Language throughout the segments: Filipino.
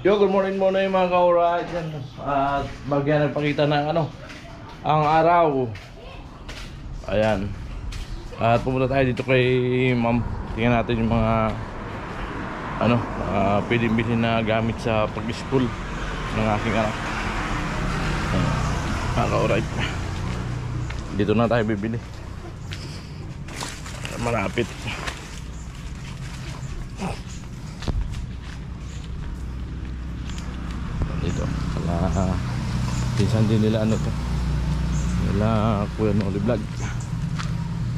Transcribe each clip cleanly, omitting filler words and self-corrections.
Yo, good morning muna yung mga ka-alright. At bagyan nagpakita ng ang araw. Ayan. At pumunta tayo dito kay ma'am. Tingnan natin yung mga pwedeng bilhin na gamit sa pag-school ng aking anak. Mga ka-alright. Dito na tayo bibili. Malapit. Dito pinsan din nila nila Kuya Noli Vlog,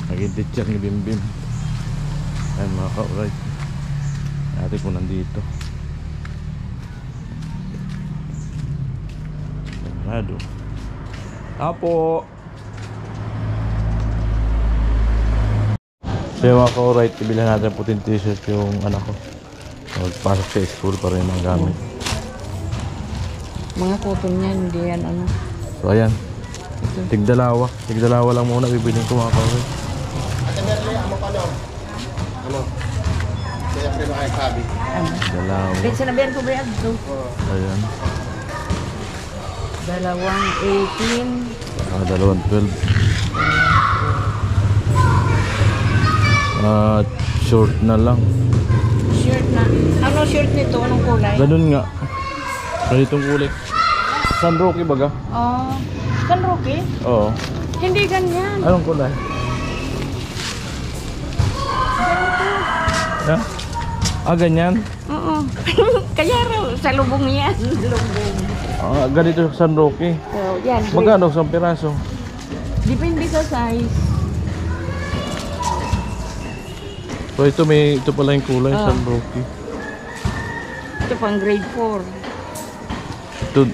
naging teacher ni Bimbim. Ayan mga ka-alright, natin po nandito sarado. Apo so yung mga ka-alright, ibilhan natin puting t-shirt yung anak ko magpasok sa school para yung mga gamit. Mga cotton yan, hindi yan So ayan, tigdalawa lang muna bibilin ko mga kawin. Ate Merle, amo pa no? Kaya prima kayo sabi. Dalawa. Kaya sinabihan ko ba yan? Ayan. Dalawang 18. Dalawang 12. Short na lang. Shirt na. Ano shirt nito? Anong kulay? Ganun nga. Ganitong kulay. San Roque baga? San Roque? Oo. Hindi ganyan. Anong kulay? Ganyan? Oo. Kaya raw, sa lubong yan. Lubong. Ganito San Roque. So, yan. Magkano sa piraso? Depende sa size. So ito pala yung kulay San Roque. Ito pang grade 4. Ito,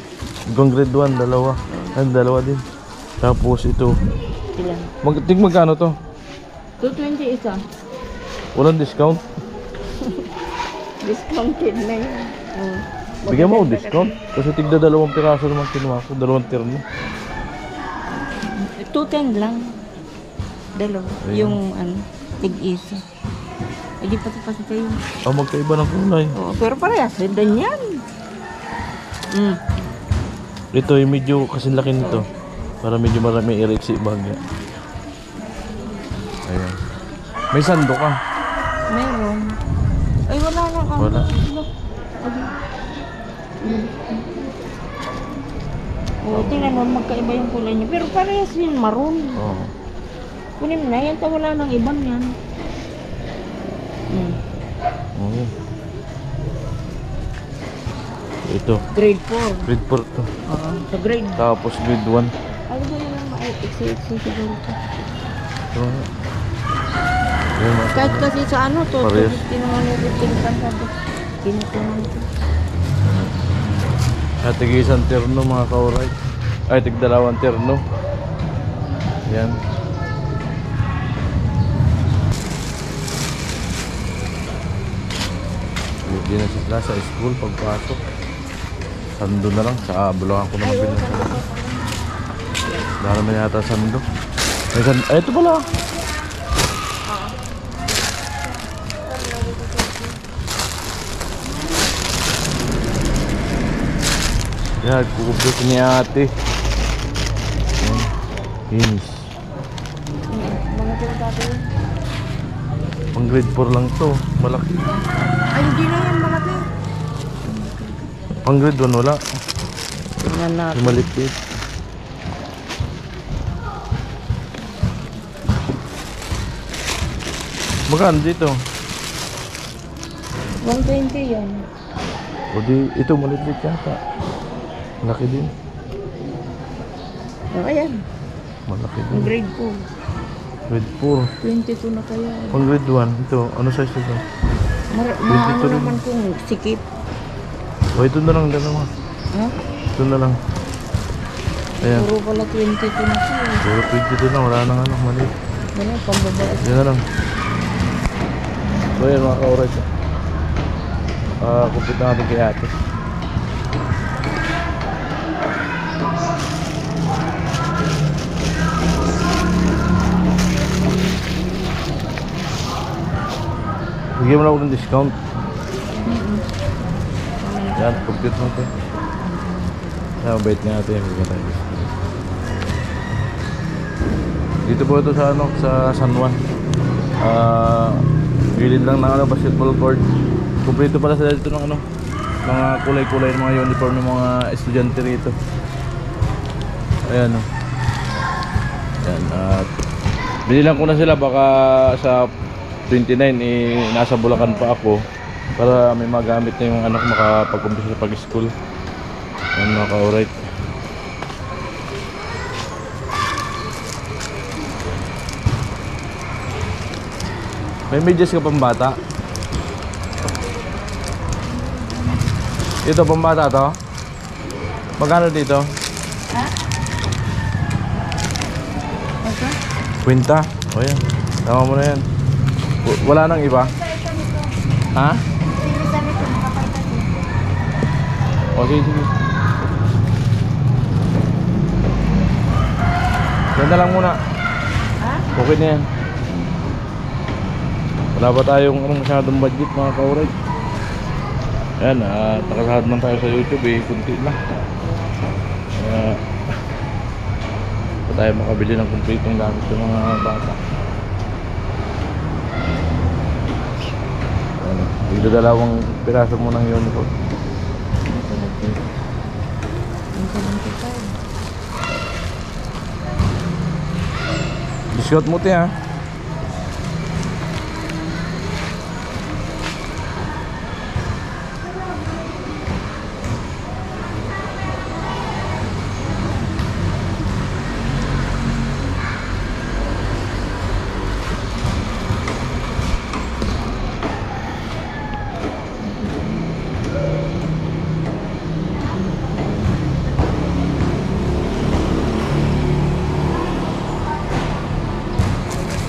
hanggang grade 1, dalawa. Dalawa din. Tapos ito. Ilan? Magkano to? 220 isa. Walang discount? Discounted na yun. Bigyan mo discount? Kasi tigda 2 piraso naman kinuha ko. 2 terno. 210 lang. Dalawa. Ayun. Yung tig-isa. Hindi pati kayo. Magkaiba ng kulay. Pero parehas din yan. Ito yung medyo kasing laki nito. Para medyo marami i-rate si Ibagya. Ayan. May sando ka? Meron. Ay wala lang. Wala. Tingnan mo, magkaiba yung kulay niya. Pero parehas yun, maroon. Kunin mo na yan, wala nang ibang yan. Ito. Grade 4. Grade 4 to. Sa grade. Tapos grade 1. Ano ba yun ang ma-exit siguro ito? Kahit kasi sa to, parehas. 250 naman yung 15 sabi. Kinukunan ito. Tigisan terno mga ka-alright. Ay, tig-2 terno. Yan. Hindi na sila sa school pagpasok. Sando na lang. Sa Bulacan ko naman pinag. Dahil naman yata sando. Ay, ito pala. Yan, kukubos ni ate. Finish. Mga tinatapos yun? Pang grade 4 lang to. Malaki. Ay, hindi na yan malaki. Pang grade 1 wala. Tingnan natin. Yung malipit. Magkano dito? 120 yan. O di, ito malipit yata. Malaki din. Ayan. Malaki Ang din. grade 4. Grade 4. 22 na kaya. Pang grade 1. Ito, ano size ito? Maano naman kung sikip. O ito na lang dalawa. Ha? Ito na lang. Ayan. Puro pala 22 na siya. Puro 22 na. Wala nang maliit. Ano, pambabae. Yan na lang. So yan mga ka-alright. Kupit na natin kay ate. Bigyan mo lang ako ng discount. Yan, compute mo ito. Yan, bait nga ito yan. Bigyan tayo discount. Dito po ito sa ano, sa San Juan. Gilid lang ng ano, basketball court. Kumpleto pala sila dito ng ano, mga kulay-kulay ng mga uniform ng mga estudyante rito. Ayan o. Ayan, at binilang ko na sila, baka sa 29 nasa Bulacan pa ako para may magamit na yung anak makapag-umpisa sa pag-school. Ayan mga ka-alright. May medyas ka pang bata? Ito pang bata to? Magkano dito? Ha? Ito? Kwenta? O yan, tama mo na yan. Wala nang iba? Ha? O sige, sige. Yan na lang muna. Ha? Okay na yan. Wala ba tayong masyadong budget mga ka-alright? Ayan, nakasahad man tayo sa YouTube kunti lang. Pa tayo makabili ng kumpletong gamit sa mga bata. Dito dalawang piraso mo ng uniform. Discount mo ha.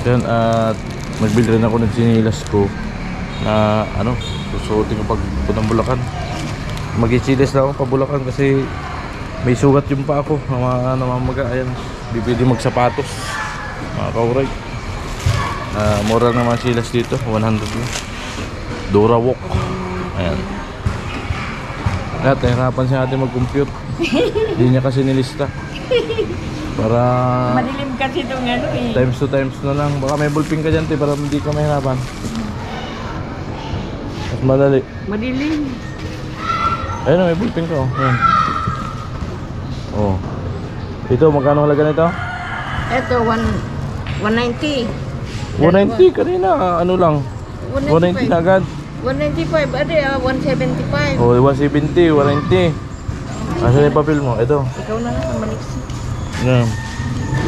Yan, at magbili rin ako ng sinilas ko na ano, susuotin ko pag punang Bulacan. Mag-i-chiles lang ako pa Bulacan kasi may sugat yung pa ako namamaga. Ayan, di pwede magsapatos mga ka-alright. Mura ng mga silas dito, 100 lang. Durawalk. Ayan. At nahirapan siya natin mag-compute. Hindi niya kasi nilista para Madilim kasi itong ano times 2 times na lang. Baka may ballpen ka dyan para hindi ka mahirapan. Mas madali. Madilim. Ayun, may ballpen ka oh. Ayan. Oh. Ito, magkano halaga nito? Ito, 190. 190 kanina, ano lang. 190 na agad. 195, ade 175. Oh, 170, 190. Asan yung papel mo? Ito. Ikaw na lang, maliksi. Yan.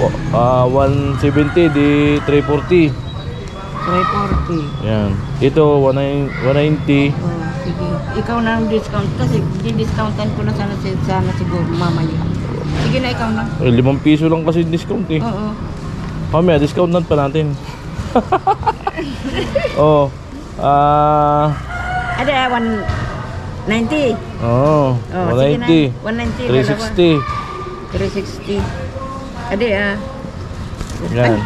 170 di 340. 340. Yan. Ito 190. Oh, sige. Ikaw na ang discount kasi di-discountan ko na sana siguro mamaya. Sige na, ikaw na. 5 piso lang kasi discount eh. Oo. Mamaya discount pa natin. Oh. Ada 190. Oh, Oh, sige 190. na. 190 360. 360. Ada Yan.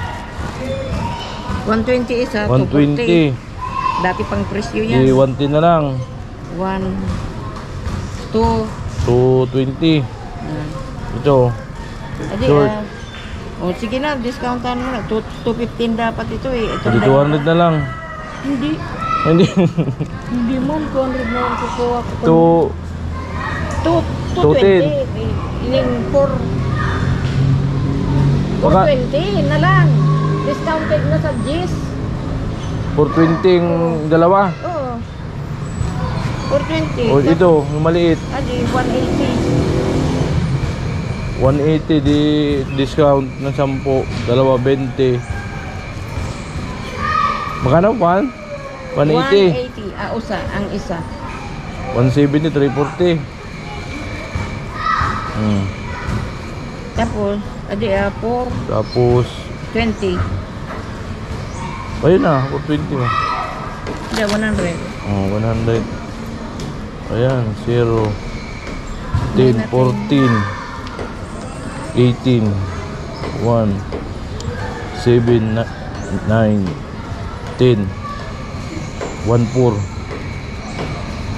120 isa, 120. 240. Dati pang presyo Di yan. 110 na lang. 1 2 220. Ito. Adi Short. oh, sige na, discountan mo na. 215 dapat ito eh. Ito Di 200 na lang. Hindi. Hindi. Hindi mo, 200 na lang kukuha ko. 210. 220. Ining 420 na lang. Discounted na sa GIS. 420 yung dalawa. Oo. 420. O ito, yung maliit. Adi, 180. 180 di discount ng 10, dalawa 20. Magkano pa? 180. 180. Usa, ang isa. 170, 340. Tapos, adi, 420. Tapos, ayun na, 420 na. Adi, 100. Oh, 100. Ayan, 0, 10, 14, 18, 1, 7, 9, 10, 1,400.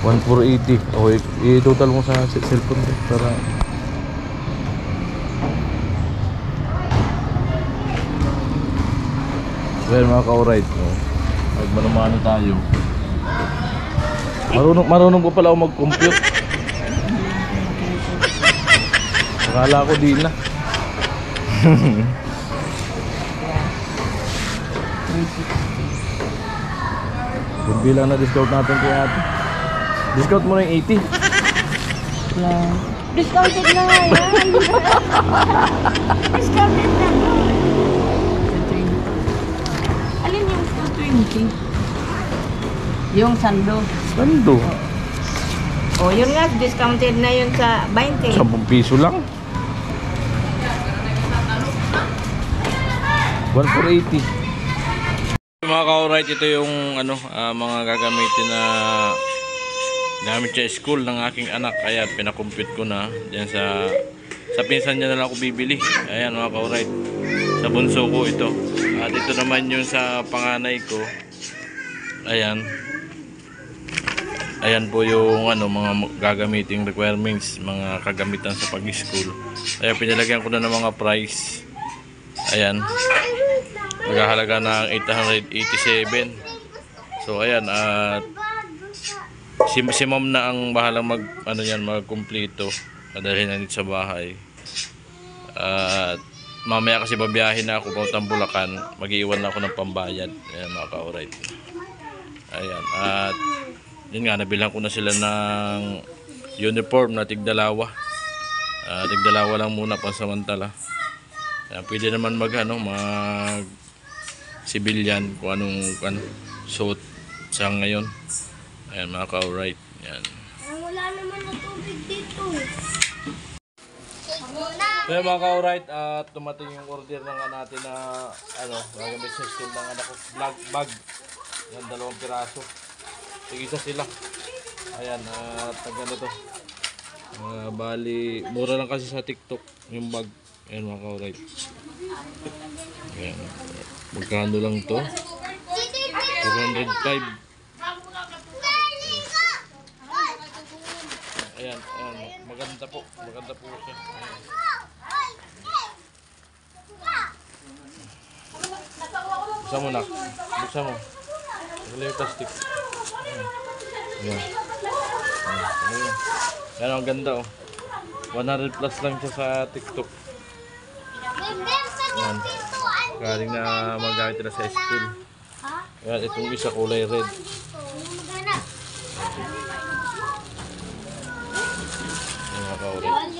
1,480. O, i-total mo sa cellphone ko para... Well, mga ka-alright. Magmanumano tayo. Marunong ko pala ako mag-compute. Akala ko di na. Good lang na discount natin kay ate. Discount mo na yung 80. Lang. Discounted na nga yan. Discounted na nga. Alin yung 220? Yung sando. Sando. Oh, yun nga, discounted na yun sa 20. 10 piso lang. 1,480. Mga ka-alright, ito yung ano, mga gagamitin na gamit sa school ng aking anak. Kaya pinakompute ko na diyan sa pinsan niya na lang ako bibili. Ayan mga ka-alright, sa bunso ko ito. At ito naman yung sa panganay ko. Ayan. Ayan po yung ano, mga gagamiting requirements, mga kagamitan sa pag-school. Kaya pinalagyan ko na ng mga price. Ayan. Naghahalaga ng 887. So ayan, at si ma'am na ang bahalang magkumpleto. Madalhin na dito sa bahay. At mamaya kasi babiyahin na ako papuntang Bulacan. Mag-iwan na ako ng pambayad. Ayan mga ka-alright. Ayan, at yun nga, nabilang ko na sila ng uniform na tigdalawa. Tigdalawa lang muna pansamantala. Pwede naman mag civilian kung anong suit sa ngayon. Ayan mga ka-alright. Ayan. Wala naman na tubig dito. Kaya mga ka-alright, at tumating yung order ng natin na gagamit sa school ng anak ko, vlog bag. Yan, 2 piraso. Tig-isa sila. Ayan, at gano to. Bali, mura lang kasi sa TikTok yung bag. Ayan mga ka-alright. Ayan. Magkano lang to? 405. Ayan, maganda po. Maganda po siya. Ayan. Buksan mo na. Buksan mo. Wala yung plastic. Ayan. Ayan. Ayan, ang ganda oh. 100 plus lang siya sa TikTok. Ayan. Galing na magamit na sa school. Ayan, itong isa kulay red. Ayan mga ka-alright.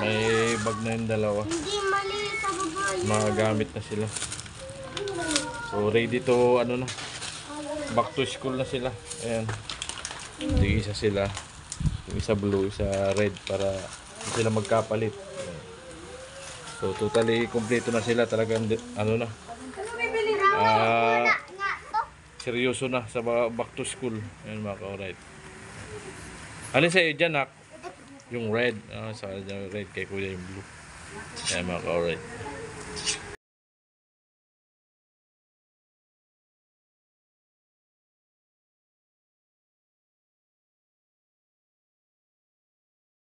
May bag na yung dalawa. Hindi mali sa baba. Magamit na sila. So ready to na. Back to school na sila. Ayan. Tig-isa sila. Yung isa blue, isa red para hindi sila magkapalit. Ayan. So totally kompleto na sila, talagang na. Seryoso na sa back to school. Ayan mga ka-alright. Alin sa iyo dyan, nak? Yung red. Sa red kay kuya yung blue. Ayan mga ka-alright.